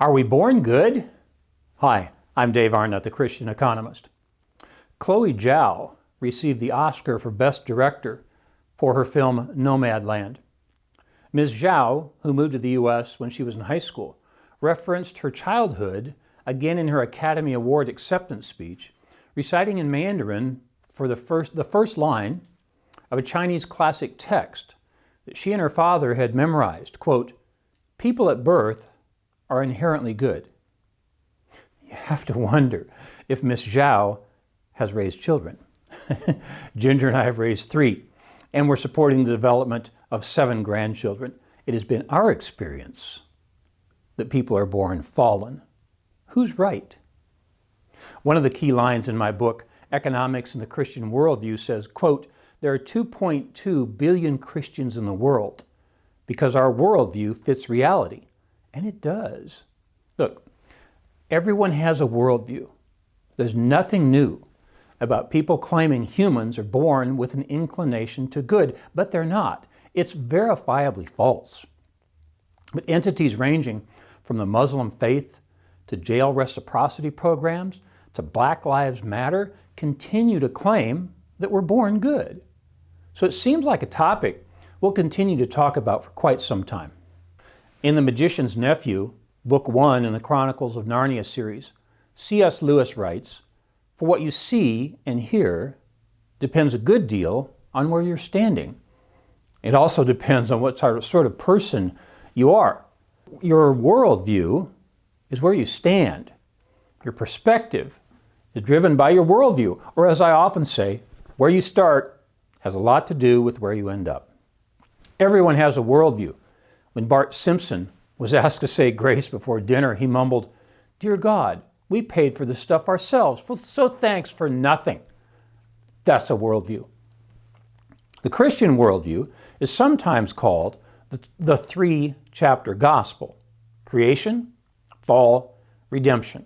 Are we born good? Hi, I'm Dave Arnott, the Christian Economist. Chloe Zhao received the Oscar for Best Director for her film Nomadland. Ms. Zhao, who moved to the U.S. when she was in high school, referenced her childhood again in her Academy Award acceptance speech, reciting in Mandarin for the first line of a Chinese classic text that she and her father had memorized, quote, "People at birth are inherently good." You have to wonder if Miss Zhao has raised children. Ginger and I have raised 3, and we're supporting the development of 7 grandchildren. It has been our experience that people are born fallen. Who's right? One of the key lines in my book, Economics and the Christian Worldview, says, quote, "There are 2.2 billion Christians in the world because our worldview fits reality." And it does. Look, everyone has a worldview. There's nothing new about people claiming humans are born with an inclination to good, but they're not. It's verifiably false. But entities ranging from the Muslim faith to jail reciprocity programs to Black Lives Matter continue to claim that we're born good. So it seems like a topic we'll continue to talk about for quite some time. In The Magician's Nephew, Book 1 in the Chronicles of Narnia series, C.S. Lewis writes, "For what you see and hear depends a good deal on where you're standing. It also depends on what sort of person you are. Your worldview is where you stand. Your perspective is driven by your worldview, or as I often say, where you start has a lot to do with where you end up." Everyone has a worldview. When Bart Simpson was asked to say grace before dinner, he mumbled, "Dear God, we paid for this stuff ourselves, so thanks for nothing." That's a worldview. The Christian worldview is sometimes called the 3-chapter gospel: creation, fall, redemption.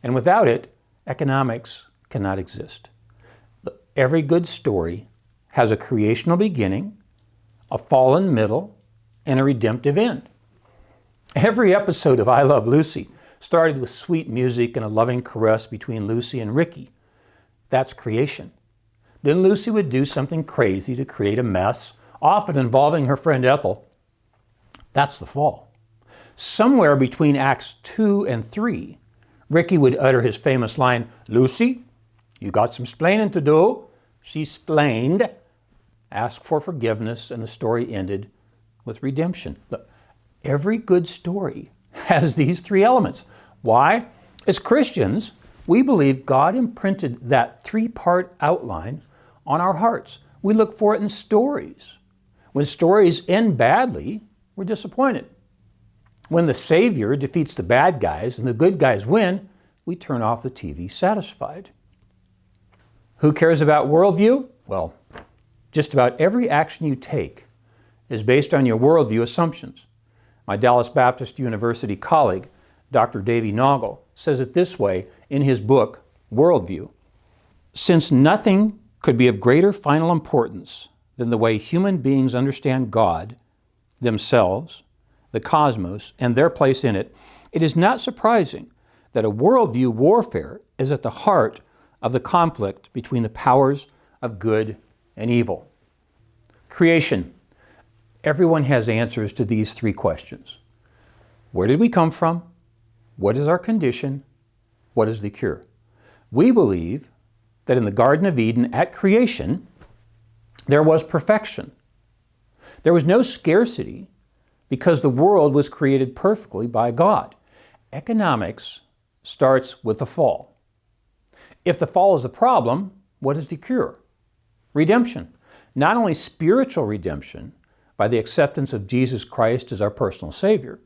And without it, economics cannot exist. Every good story has a creational beginning, a fallen middle, and a redemptive end. Every episode of I Love Lucy started with sweet music and a loving caress between Lucy and Ricky. That's creation. Then Lucy would do something crazy to create a mess, often involving her friend Ethel. That's the fall. Somewhere between Acts 2 and 3, Ricky would utter his famous line, "Lucy, you got some splaining to do." She splained, asked for forgiveness, and the story ended with redemption. Look, every good story has these 3 elements. Why? As Christians, we believe God imprinted that 3-part outline on our hearts. We look for it in stories. When stories end badly, we're disappointed. When the Savior defeats the bad guys and the good guys win, we turn off the TV satisfied. Who cares about worldview? Well, just about every action you take is based on your worldview assumptions. My Dallas Baptist University colleague, Dr. Davey Noggle, says it this way in his book, Worldview. "Since nothing could be of greater final importance than the way human beings understand God, themselves, the cosmos, and their place in it, it is not surprising that a worldview warfare is at the heart of the conflict between the powers of good and evil." Creation. Everyone has answers to these 3 questions. Where did we come from? What is our condition? What is the cure? We believe that in the Garden of Eden at creation, there was perfection. There was no scarcity because the world was created perfectly by God. Economics starts with the fall. If the fall is the problem, what is the cure? Redemption. Not only spiritual redemption by the acceptance of Jesus Christ as our personal Savior,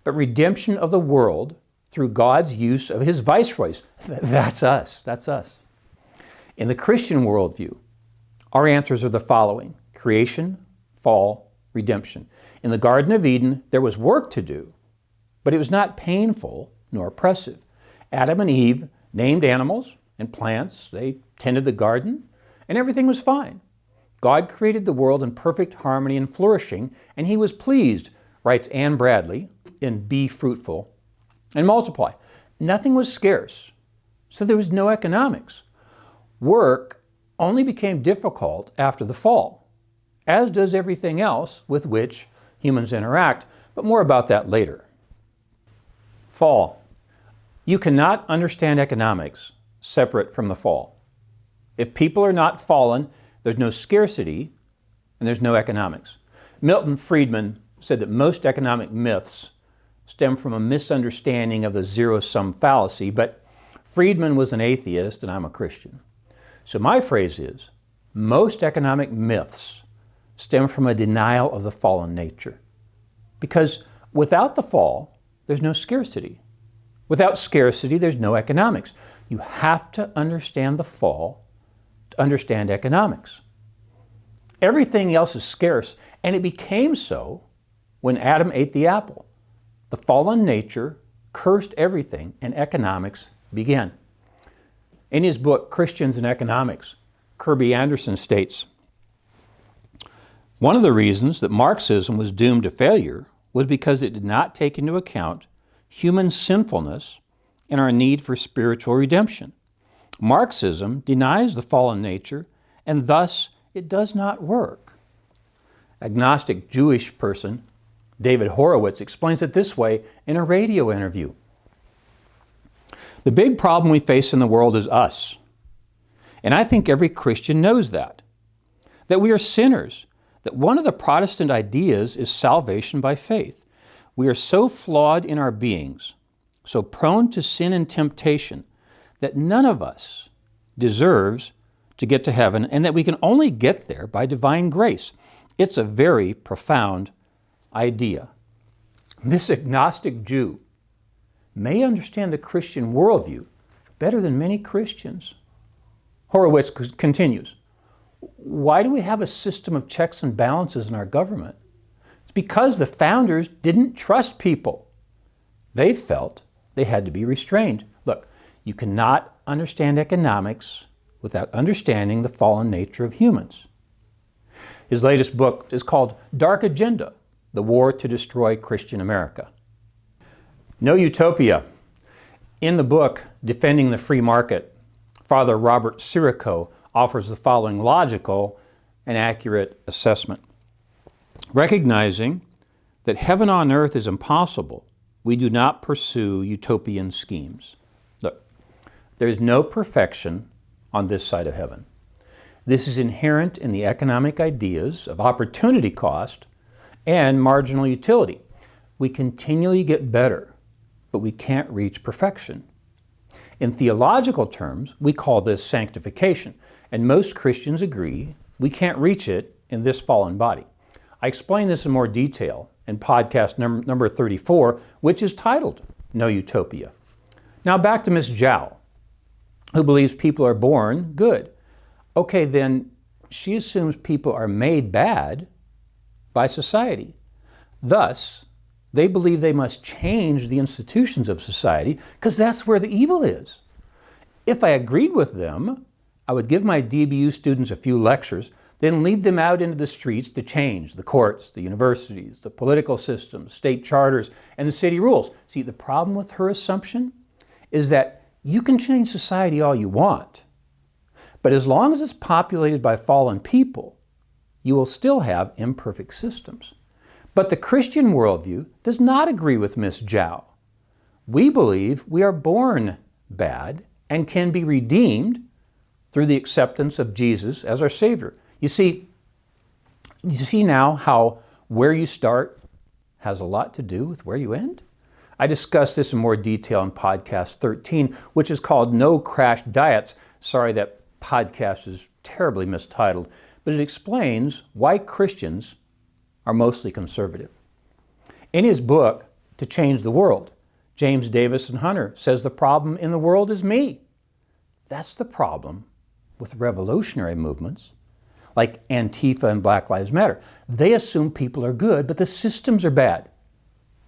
but redemption of the world through God's use of His viceroys. That's us. That's us. In the Christian worldview, our answers are the following: creation, fall, redemption. In the Garden of Eden, there was work to do, but it was not painful nor oppressive. Adam and Eve named animals and plants. They tended the garden, and everything was fine. God created the world in perfect harmony and flourishing, and He was pleased, writes Anne Bradley in Be Fruitful, and multiply. Nothing was scarce, so there was no economics. Work only became difficult after the fall, as does everything else with which humans interact, but more about that later. Fall. You cannot understand economics separate from the fall. If people are not fallen, there's no scarcity and there's no economics. Milton Friedman said that most economic myths stem from a misunderstanding of the zero-sum fallacy, but Friedman was an atheist and I'm a Christian. So my phrase is, most economic myths stem from a denial of the fallen nature. Because without the fall, there's no scarcity. Without scarcity, there's no economics. You have to understand the fall to understand economics. Everything else is scarce, and it became so when Adam ate the apple. The fallen nature cursed everything, and economics began. In his book, Christians and Economics, Kirby Anderson states, one of the reasons that Marxism was doomed to failure was because it did not take into account human sinfulness and our need for spiritual redemption. Marxism denies the fallen nature, and thus it does not work. Agnostic Jewish person David Horowitz explains it this way in a radio interview. The big problem we face in the world is us. And I think every Christian knows that we are sinners, that one of the Protestant ideas is salvation by faith. We are so flawed in our beings, so prone to sin and temptation, that none of us deserves to get to heaven, and that we can only get there by divine grace. It's a very profound idea. This agnostic Jew may understand the Christian worldview better than many Christians. Horowitz continues, why do we have a system of checks and balances in our government? It's because the founders didn't trust people. They felt they had to be restrained. Look, you cannot understand economics without understanding the fallen nature of humans. His latest book is called Dark Agenda, The War to Destroy Christian America. No Utopia. In the book, Defending the Free Market, Father Robert Sirico offers the following logical and accurate assessment. Recognizing that heaven on earth is impossible, we do not pursue utopian schemes. Look, there is no perfection on this side of heaven. This is inherent in the economic ideas of opportunity cost and marginal utility. We continually get better, but we can't reach perfection. In theological terms, we call this sanctification, and most Christians agree we can't reach it in this fallen body. I explain this in more detail in podcast number 34, which is titled No Utopia. Now back to Ms. Zhao, who believes people are born good. Okay, then she assumes people are made bad by society. Thus, they believe they must change the institutions of society because that's where the evil is. If I agreed with them, I would give my DBU students a few lectures, then lead them out into the streets to change the courts, the universities, the political systems, state charters, and the city rules. See, the problem with her assumption is that you can change society all you want, but as long as it's populated by fallen people, you will still have imperfect systems. But the Christian worldview does not agree with Ms. Zhao. We believe we are born bad and can be redeemed through the acceptance of Jesus as our Savior. You see now how where you start has a lot to do with where you end? I discuss this in more detail in podcast 13, which is called No Crash Diets. Sorry, that podcast is terribly mistitled, but it explains why Christians are mostly conservative. In his book, To Change the World, James Davison Hunter says the problem in the world is me. That's the problem with revolutionary movements like Antifa and Black Lives Matter. They assume people are good, but the systems are bad.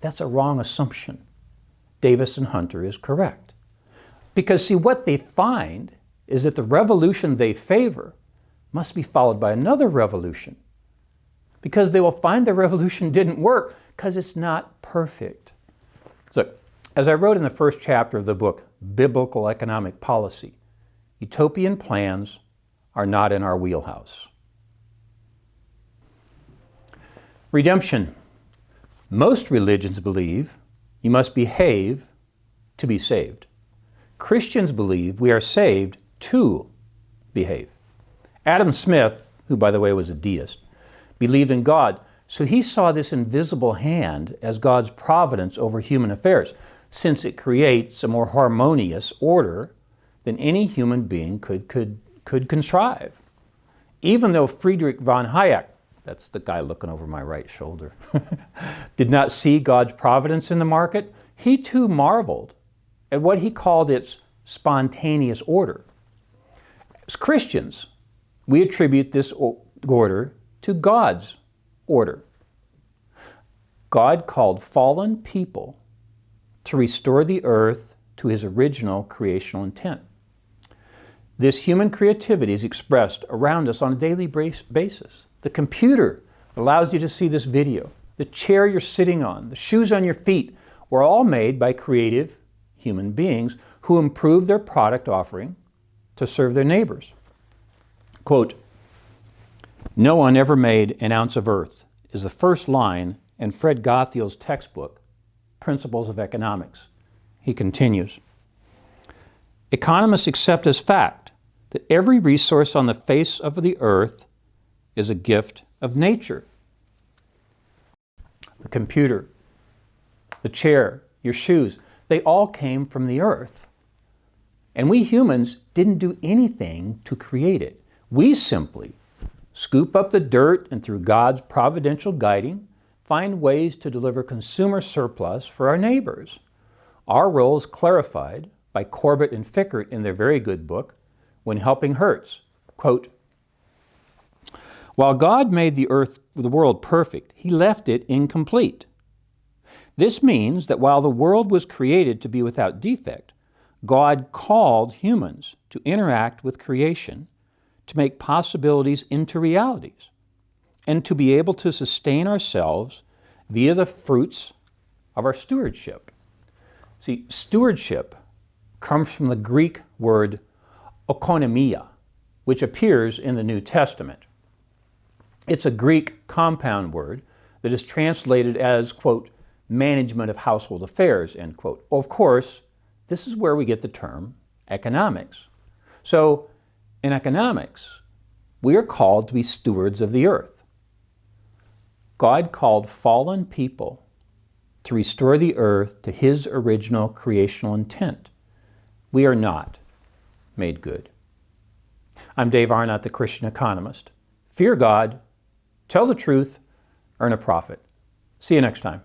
That's a wrong assumption. Davison Hunter is correct. Because see, what they find is that the revolution they favor must be followed by another revolution. Because they will find the revolution didn't work because it's not perfect. So As I wrote in the first chapter of the book, Biblical Economic Policy, utopian plans are not in our wheelhouse. Redemption. Most religions believe you must behave to be saved. Christians believe we are saved to behave. Adam Smith, who by the way was a deist, believed in God, so he saw this invisible hand as God's providence over human affairs, since it creates a more harmonious order than any human being could contrive. Even though Friedrich von Hayek, that's the guy looking over my right shoulder, did not see God's providence in the market, he too marveled at what he called its spontaneous order. As Christians, we attribute this order to God's order. God called fallen people to restore the earth to his original creational intent. This human creativity is expressed around us on a daily basis. The computer allows you to see this video. The chair you're sitting on, the shoes on your feet, were all made by creative human beings who improve their product offering to serve their neighbors. Quote, "No one ever made an ounce of earth," is the first line in Fred Gothiel's textbook, Principles of Economics. He continues, "Economists accept as fact that every resource on the face of the earth is a gift of nature. The computer, the chair, your shoes, they all came from the earth. And we humans didn't do anything to create it. We simply scoop up the dirt and through God's providential guiding, find ways to deliver consumer surplus for our neighbors. Our role is clarified by Corbett and Fickert in their very good book, When Helping Hurts. Quote, "While God made the world perfect, he left it incomplete. This means that while the world was created to be without defect, God called humans to interact with creation, to make possibilities into realities, and to be able to sustain ourselves via the fruits of our stewardship." See, stewardship comes from the Greek word oikonomia, which appears in the New Testament. It's a Greek compound word that is translated as, quote, "management of household affairs," end quote. Of course, this is where we get the term economics. So, in economics, we are called to be stewards of the earth. God called fallen people to restore the earth to his original creational intent. We are not made good. I'm Dave Arnott, the Christian Economist. Fear God, tell the truth, earn a profit. See you next time.